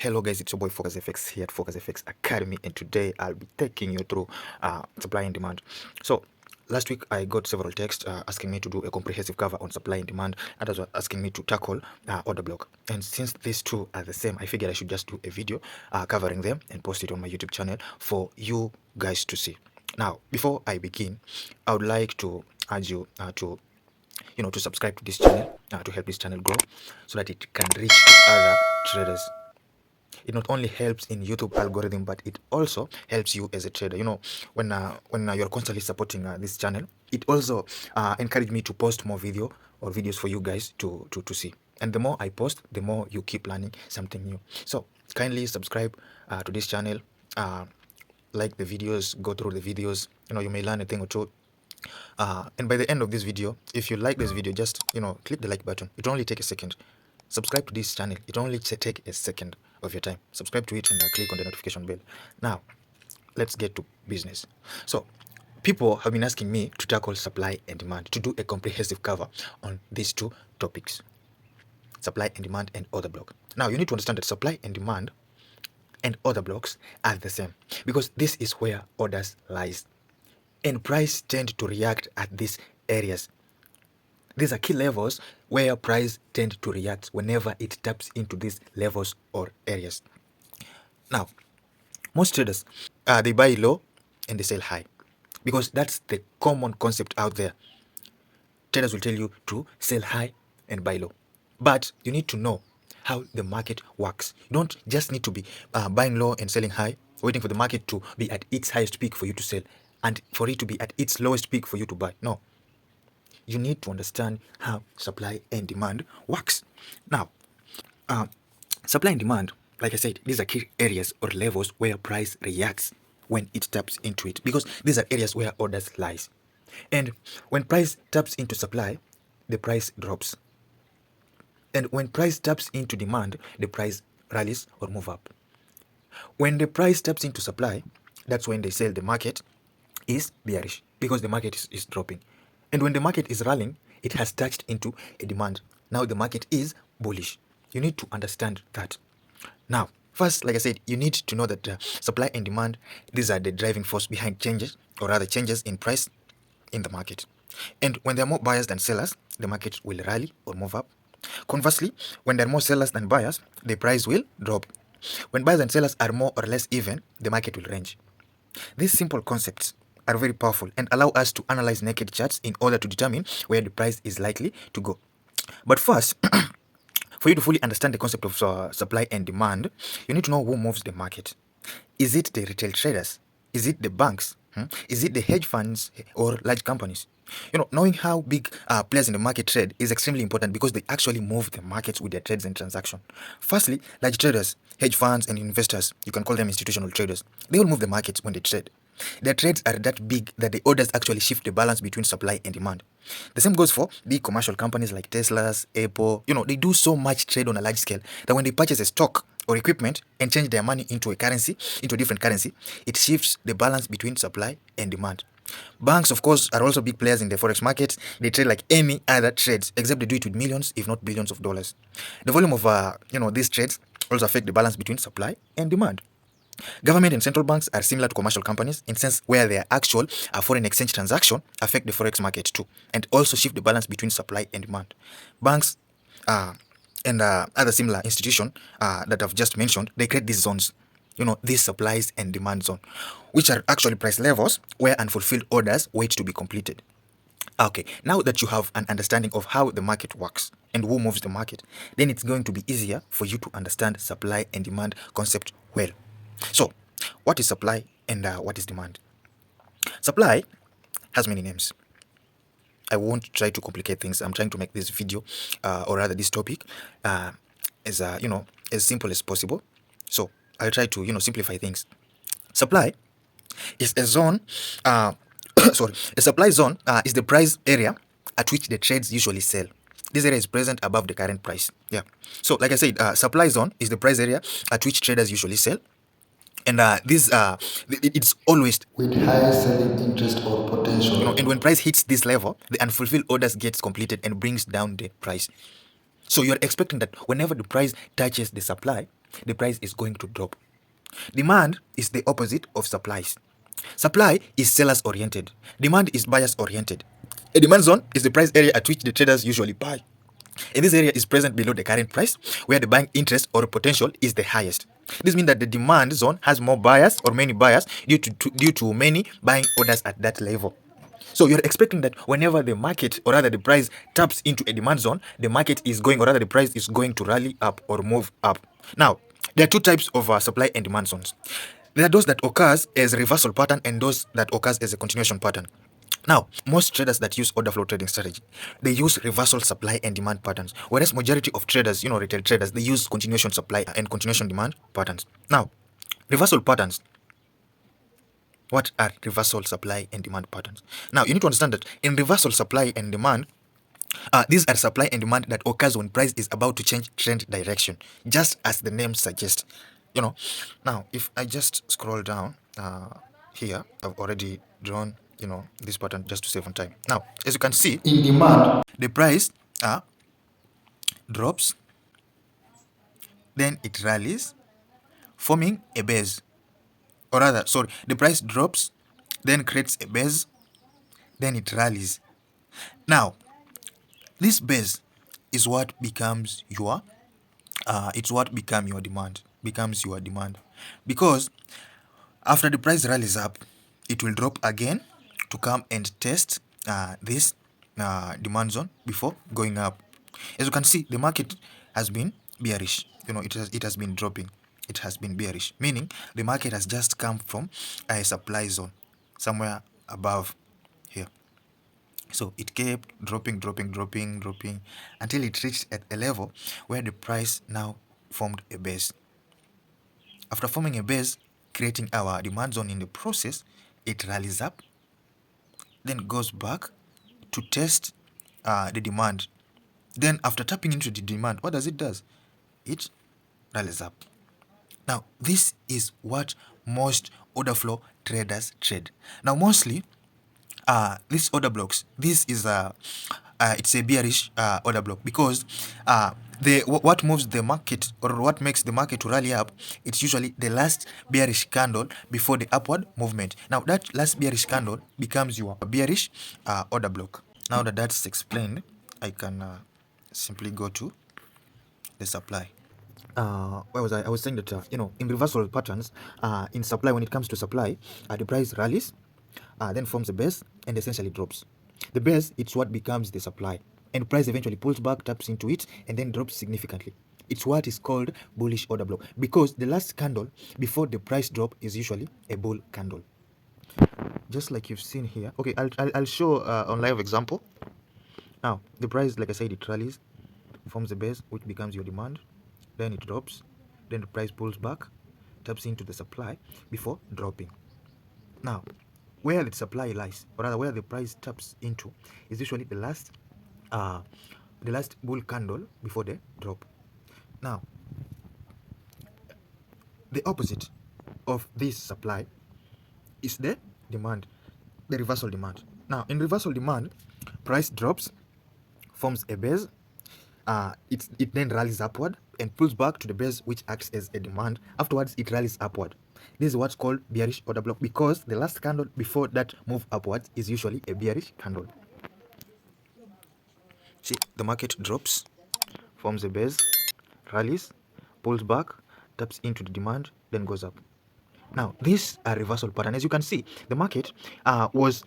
Hello guys, it's your boy Focus FX here at Focus FX Academy, and today I'll be taking you through supply and demand. So last week I got several texts asking me to do a comprehensive cover on supply and demand, and as well asking me to tackle order block. And since these two are the same, I figured I should just do a video covering them and post it on my YouTube channel for you guys to see. Now, before I begin, I would like to urge you to subscribe to this channel to help this channel grow so that it can reach to other traders. It not only helps in YouTube algorithm, but it also helps you as a trader. When you're constantly supporting this channel, it also encourage me to post more videos for you guys to see. And the more I post, the more you keep learning something new. So kindly subscribe to this channel, like the videos, go through the videos. You may learn a thing or two. And by the end of this video, if you like this video, just click the like button. It only take a second. Subscribe to this channel. It only take a second of your time. Subscribe to it and click on the notification bell. Now, let's get to business. So, people have been asking me to tackle supply and demand, to do a comprehensive cover on these two topics: supply and demand and order block. Now, you need to understand that supply and demand and order blocks are the same, because this is where orders lies, and price tend to react at these areas. These are key levels where price tend to react whenever it taps into these levels or areas. Now, most traders, they buy low and they sell high, because that's the common concept out there. Traders will tell you to sell high and buy low, but you need to know how the market works. You don't just need to be buying low and selling high, waiting for the market to be at its highest peak for you to sell, and for it to be at its lowest peak for you to buy. No. You need to understand how supply and demand works. Now, supply and demand, like I said, these are key areas or levels where price reacts when it taps into it, because these are areas where orders lies. And when price taps into supply, the price drops. And when price taps into demand, the price rallies or move up. When the price taps into supply, that's when they sell the market is bearish, because the market is dropping. And when the market is rallying, it has touched into a demand. Now the market is bullish. You need to understand that. Now, first, like I said, you need to know that supply and demand, these are the driving force behind changes, or rather changes in price in the market. And when there are more buyers than sellers, the market will rally or move up. Conversely, when there are more sellers than buyers, the price will drop. When buyers and sellers are more or less even, the market will range. These simple concepts are very powerful and allow us to analyze naked charts in order to determine where the price is likely to go. But first, for you to fully understand the concept of supply and demand, you need to know who moves the market. Is it the retail traders? Is it the banks? Is it the hedge funds or large companies? Knowing how big players in the market trade is extremely important, because they actually move the markets with their trades and transactions. Firstly, large traders, hedge funds and investors, you can call them institutional traders, they all move the markets when they trade. Their trades are that big that the orders actually shift the balance between supply and demand. The same goes for big commercial companies like Tesla's, Apple. They do so much trade on a large scale that when they purchase a stock or equipment and change their money into a different currency, it shifts the balance between supply and demand. Banks, of course, are also big players in the forex market. They trade like any other trades, except they do it with millions, if not billions of dollars. The volume of these trades also affect the balance between supply and demand. Government and central banks are similar to commercial companies in sense where their actual foreign exchange transaction affect the forex market too, and also shift the balance between supply and demand. Banks and other similar institutions that I've just mentioned, they create these zones, these supplies and demand zone, which are actually price levels where unfulfilled orders wait to be completed. Okay, now that you have an understanding of how the market works and who moves the market, then it's going to be easier for you to understand supply and demand concept well. So, what is supply and what is demand? Supply has many names. I won't try to complicate things. I'm trying to make this video, or rather this topic, as simple as possible. So I'll try to simplify things. Supply is a zone. Sorry, a supply zone is the price area at which the trades usually sell. This area is present above the current price. Yeah. So like I said, supply zone is the price area at which traders usually sell. And it's always with high selling interest or potential. and when price hits this level, the unfulfilled orders gets completed and brings down the price. So you're expecting that whenever the price touches the supply, the price is going to drop. Demand is the opposite of supplies. Supply is sellers oriented. Demand is buyers oriented. A demand zone is the price area at which the traders usually buy. And this area is present below the current price, where the buying interest or potential is the highest. This means that the demand zone has more buyers or many buyers due to many buying orders at that level. So you're expecting that whenever the market, or rather the price, taps into a demand zone, the market is going, or rather the price is going to rally up or move up. Now, there are two types of supply and demand zones. There are those that occurs as a reversal pattern and those that occurs as a continuation pattern. Now, most traders that use order flow trading strategy, they use reversal supply and demand patterns, whereas majority of traders, retail traders, they use continuation supply and continuation demand patterns. Now, reversal patterns. What are reversal supply and demand patterns? Now, you need to understand that in reversal supply and demand, these are supply and demand that occurs when price is about to change trend direction, just as the name suggests. Now, if I just scroll down here, I've already drawn, this pattern just to save on time. Now, as you can see, In demand, the price drops, then it rallies, forming a base. Or rather, sorry, the price drops, then creates a base, then it rallies. Now, this base is what becomes your becomes your demand, because after the price rallies up, it will drop again to come and test this demand zone before going up. As you can see, the market has been bearish. It has been dropping. It has been bearish, meaning the market has just come from a supply zone somewhere above here. So it kept dropping until it reached at a level where the price now formed a base. After forming a base, creating our demand zone in the process, it rallies up, then goes back to test the demand. Then after tapping into the demand, what does it do? It rallies up. Now, this is what most order flow traders trade. Now, mostly, these order blocks, this is it's a bearish order block, because what moves the market, or what makes the market to rally up, it's usually the last bearish candle before the upward movement. Now, that last bearish candle becomes your bearish order block. Now that that's explained, I can simply go to the supply. Where was I? I was saying that in reversal patterns, in supply, when it comes to supply, the price rallies, then forms a base and essentially drops. The base, it's what becomes the supply, and price eventually pulls back, taps into it, and then drops significantly. It's what is called bullish order block, because the last candle before the price drop is usually a bull candle, just like you've seen here. Okay, I'll show on live example. Now the price, like I said, it rallies, forms a base which becomes your demand, then it drops, then the price pulls back, taps into the supply before dropping. Now, where the supply lies, or rather where the price taps into, is usually the last bull candle before the drop. Now, the opposite of this supply is the demand, the reversal demand. Now, in reversal demand, price drops, forms a base, it then rallies upward and pulls back to the base, which acts as a demand. Afterwards, it rallies upward. This is what's called bearish order block, because the last candle before that move upwards is usually a bearish candle. See, the market drops, forms a base, rallies, pulls back, taps into the demand, then goes up. Now, this reversal pattern, as you can see, the market was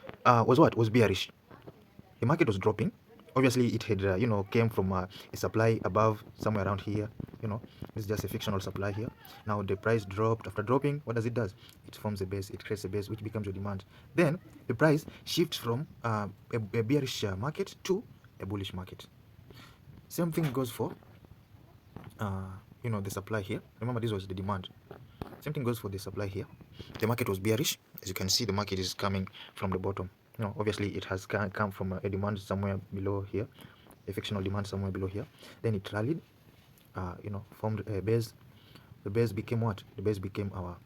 bearish. The market was dropping. Obviously, it had came from a supply above, somewhere around here. This is just a fictional supply here. Now the price dropped. After dropping, what does it does? It forms a base. It creates a base, which becomes your demand. Then the price shifts from a bearish market to a bullish market. Same thing goes for the supply here. Remember, this was the demand. Same thing goes for the supply here. The market was bearish. As you can see, the market is coming from the bottom. Obviously it has come from a demand somewhere below here, a fictional demand somewhere below here. Then it rallied, formed a base. The base became what? The base became our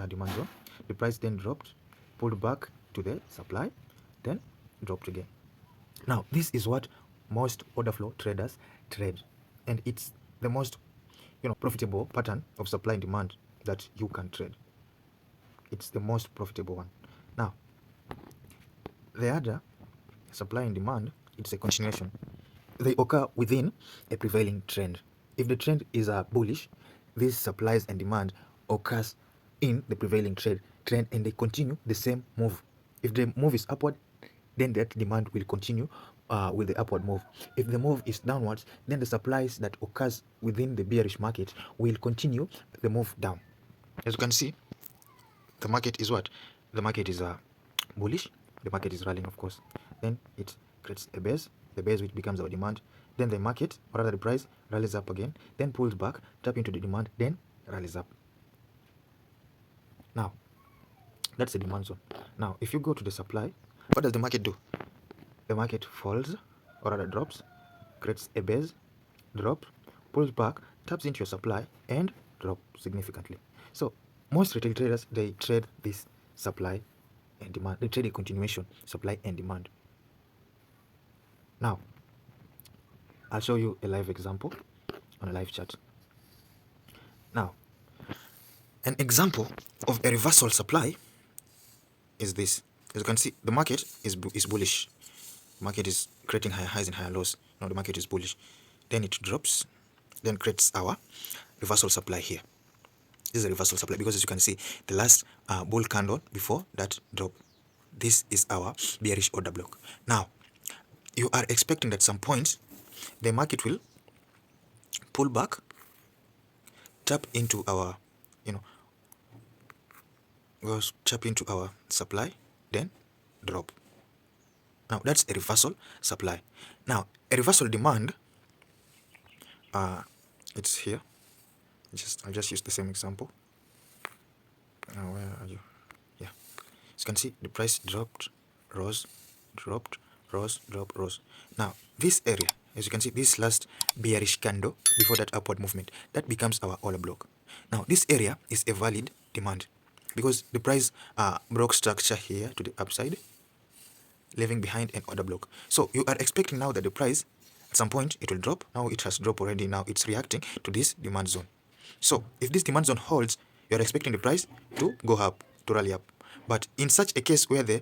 demand zone. The price then dropped, pulled back to the supply, then dropped again. Now, this is what most order flow traders trade, and it's the most profitable pattern of supply and demand that you can trade. It's the most profitable one. Now, the other, supply and demand, it's a continuation. They occur within a prevailing trend. If the trend is bullish, these supplies and demand occurs in the prevailing trend and they continue the same move. If the move is upward, then that demand will continue with the upward move. If the move is downwards, then the supplies that occurs within the bearish market will continue the move down. As you can see, the market is what? The market is bullish. The market is rallying, of course. Then it creates a base, the base which becomes our demand. Then the market, or rather the price, rallies up again, then pulls back, tap into the demand, then rallies up. Now, that's the demand zone. Now, if you go to the supply, what does the market do? The market falls, or rather drops, creates a base, drop, pulls back, taps into your supply, and drop significantly. So, most retail traders, they trade this supply and demand. They trade a continuation, supply and demand. Now, I'll show you a live example on a live chart. Now, an example of a reversal supply is this. As you can see, the market is bullish. The market is creating higher highs and higher lows. Now the market is bullish. Then it drops, then creates our reversal supply here. This is a reversal supply because as you can see, the last bull candle before that drop, this is our bearish order block. Now, you are expecting that at some point the market will pull back, tap into our, tap into our supply, then drop. Now that's a reversal supply. Now a reversal demand, it's here. I'll just use the same example. Now where are you? Yeah, as you can see, the price dropped, rose, dropped, rose, drop, rose. Now this area, as you can see, this last bearish candle before that upward movement, that becomes our order block. Now this area is a valid demand because the price broke structure here to the upside, leaving behind an order block. So you are expecting now that the price at some point it will drop. Now it has dropped already. Now it's reacting to this demand zone. So if this demand zone holds, you are expecting the price to go up, to rally up. But in such a case where the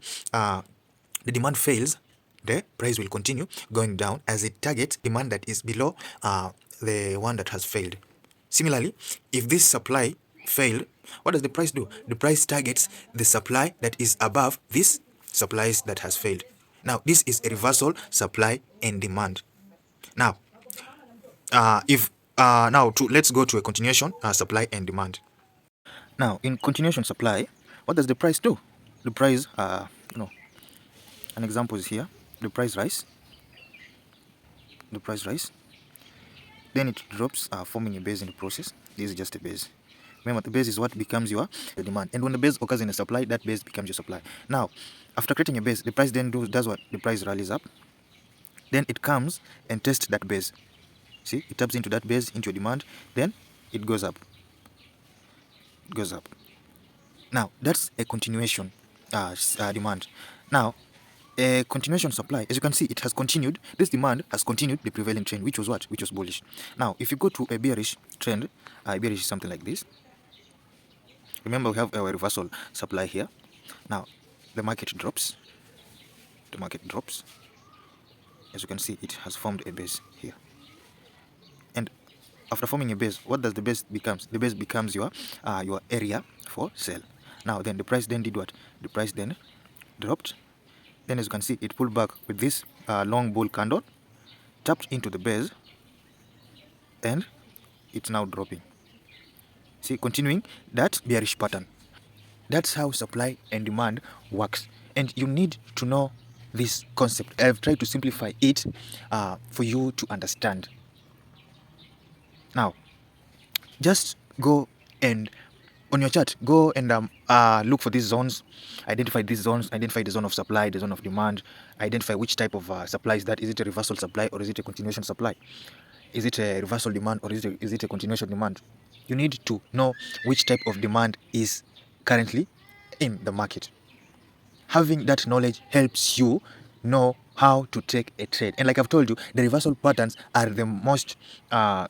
demand fails, the price will continue going down as it targets demand that is below the one that has failed. Similarly, if this supply failed, what does the price do? The price targets the supply that is above this supplies that has failed. Now this is a reversal supply and demand. Now let's go to a continuation supply and demand. Now in continuation supply, what does the price do? The price an example is here. The price rise, then it drops, forming a base in the process. This is just a base. Remember, the base is what becomes your demand, and when the base occurs in a supply, that base becomes your supply. Now after creating a base, the price then does what? The price rallies up, then it comes and tests that base. See, it taps into that base, into your demand, then it goes up. Now that's a continuation demand. Now a continuation supply, as you can see, it has continued. This demand has continued the prevailing trend, which was what? Which was bullish. Now if you go to a bearish trend, bearish is something like this. Remember, we have our reversal supply here. Now the market drops. As you can see, it has formed a base here. And after forming a base, what does the base becomes? The base becomes your area for sell. Now then the price then did what? The price then dropped. Then as you can see, it pulled back with this long bull candle, tapped into the base, and it's now dropping. See, continuing that bearish pattern. That's how supply and demand works, and you need to know this concept. I've tried to simplify it for you to understand. Now just go and on your chart, go and look for these zones, identify these zones, identify the zone of supply, the zone of demand, identify which type of supply is that. Is it a reversal supply or is it a continuation supply? Is it a reversal demand or is it a continuation demand? You need to know which type of demand is currently in the market. Having that knowledge helps you know how to take a trade. And like I've told you, the reversal patterns are the most they're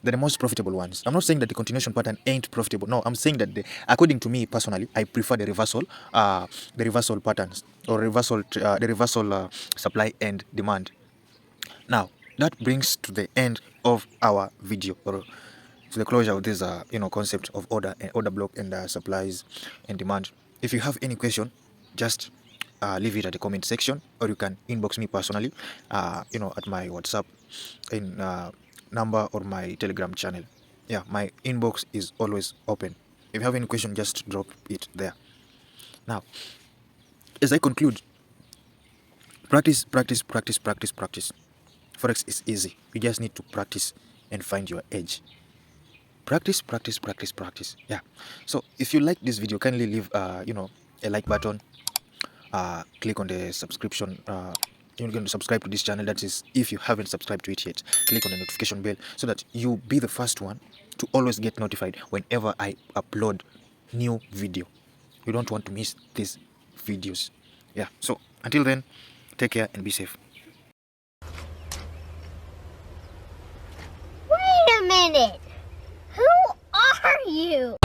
the most profitable ones. I'm not saying that the continuation pattern ain't profitable. No, I'm saying that according to me personally, I prefer the reversal patterns, or the reversal supply and demand. Now that brings to the end of our video, or to the closure of this concept of order block and supplies and demand. If you have any question, just leave it at the comment section, or you can inbox me personally at my WhatsApp in number, or my Telegram channel. Yeah, my inbox is always open. If you have any question, just drop it there. Now, as I conclude, practice, practice, practice, practice, practice. Forex is easy. You just need to practice and find your edge. Practice, practice, practice, practice. Yeah. So if you like this video, kindly leave a like button. Click on the subscription. You're going to subscribe to this channel. That is, if you haven't subscribed to it yet, click on the notification bell so that you be the first one to always get notified whenever I upload new video. You don't want to miss these videos. Yeah. So until then, take care and be safe. Wait a minute! Who are you?